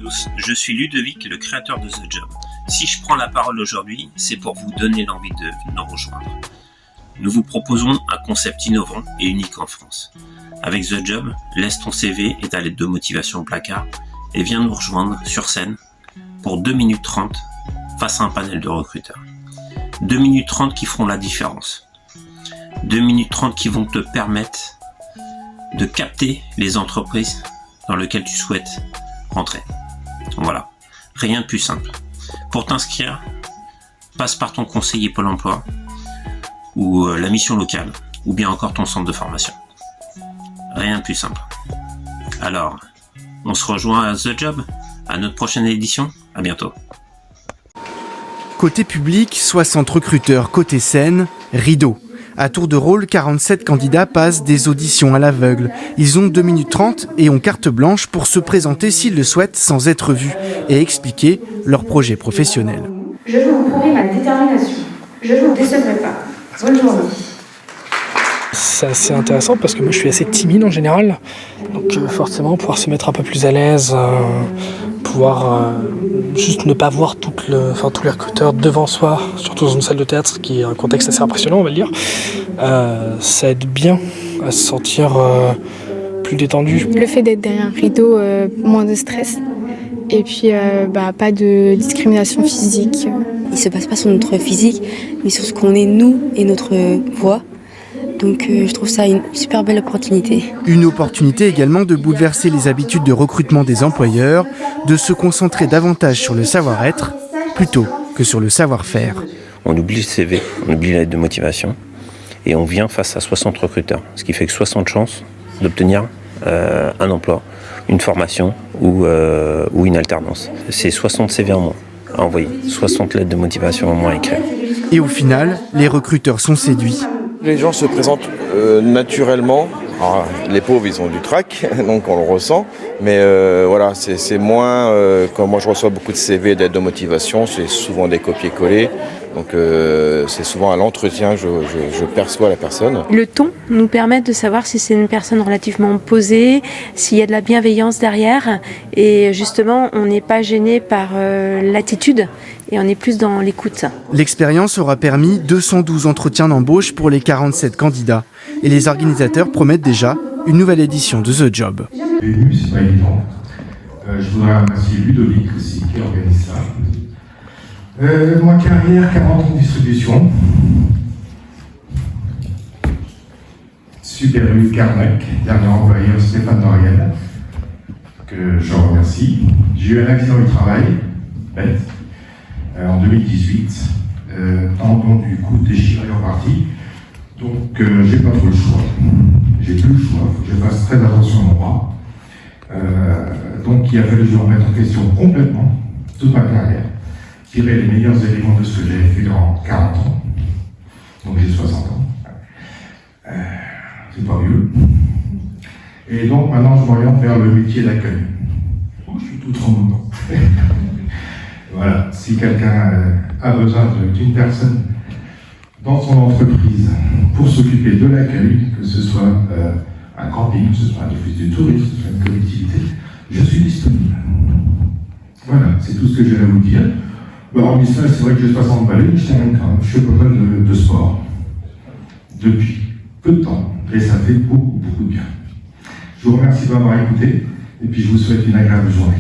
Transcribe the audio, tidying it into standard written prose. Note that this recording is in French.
tous, je suis Ludovic, le créateur de The Job. Si je prends la parole aujourd'hui, c'est pour vous donner l'envie de nous rejoindre. Nous vous proposons un concept innovant et unique en France. Avec The Job, laisse ton CV et ta lettre de motivation au placard et viens nous rejoindre sur scène pour 2 minutes 30 face à un panel de recruteurs. 2 minutes 30 qui feront la différence. 2 minutes 30 qui vont te permettre de capter les entreprises dans lesquelles tu souhaites rentrer. Voilà, rien de plus simple. Pour t'inscrire, passe par ton conseiller Pôle emploi ou la mission locale ou bien encore ton centre de formation. Rien de plus simple. Alors, on se rejoint à The Job, à notre prochaine édition. À bientôt. Côté public, 60 recruteurs. Côté scène, rideau. À tour de rôle, 47 candidats passent des auditions à l'aveugle. Ils ont 2 minutes 30 et ont carte blanche pour se présenter s'ils le souhaitent sans être vus et expliquer leur projet professionnel. Je veux vous prouver ma détermination. Je ne vous décevrai pas. Bonne journée. C'est assez intéressant parce que moi je suis assez timide en général, donc forcément pouvoir se mettre un peu plus à l'aise, pouvoir juste ne pas voir tous les recruteurs devant soi, surtout dans une salle de théâtre qui est un contexte assez impressionnant on va le dire, ça aide bien à se sentir plus détendu. Le fait d'être derrière un rideau, moins de stress et puis pas de discrimination physique. Il ne se passe pas sur notre physique mais sur ce qu'on est nous et notre voix. Donc je trouve ça une super belle opportunité. Une opportunité également de bouleverser les habitudes de recrutement des employeurs, de se concentrer davantage sur le savoir-être plutôt que sur le savoir-faire. On oublie le CV, on oublie la lettre de motivation et on vient face à 60 recruteurs, ce qui fait que 60 chances d'obtenir un emploi, une formation ou une alternance. C'est 60 CV en moins à envoyer, 60 lettres de motivation en moins à écrire. Et au final, les recruteurs sont séduits. Les gens se présentent naturellement. Alors, les pauvres, ils ont du trac, donc on le ressent. Mais voilà, c'est moins... quand moi je reçois beaucoup de CV d'aide de motivation, c'est souvent des copier-coller. Donc c'est souvent à l'entretien, je perçois la personne. Le ton nous permet de savoir si c'est une personne relativement posée, s'il y a de la bienveillance derrière. Et justement, on n'est pas gêné par l'attitude et on est plus dans l'écoute. L'expérience aura permis 212 entretiens d'embauche pour les 47 candidats. Et les organisateurs promettent déjà une nouvelle édition de The Job. C'est pas évident. Je voudrais remercier Ludovic aussi qui organise ça. Ma carrière, 40 ans de distribution. Super U Carnac, dernier employeur Stéphane Doriel, que je remercie. J'ai eu un accident du travail, bête, en 2018, tendon du cou déchiré en partie. Donc j'ai pas trop le choix. J'ai plus le choix, faut que je fasse très attention à mon bras. Donc il a fallu que je remette en question complètement toute ma carrière, tirer les meilleurs éléments de ce que j'avais fait dans 40 ans. Donc j'ai 60 ans. C'est pas mieux. Et donc maintenant je m'oriente vers le métier d'accueil. Oh, je suis tout tremblant. Voilà, si quelqu'un a besoin d'une personne dans son entreprise pour s'occuper de l'accueil, que ce soit un camping, que ce soit un office du tourisme, que ce soit une collectivité, je suis disponible. Voilà, c'est tout ce que j'ai à vous dire. Hormis ça, c'est vrai que j'ai 60 balais, je termine quand même. Je suis pas mal de sport depuis peu de temps et ça fait beaucoup de bien. Je vous remercie de m'avoir écouté et puis je vous souhaite une agréable journée.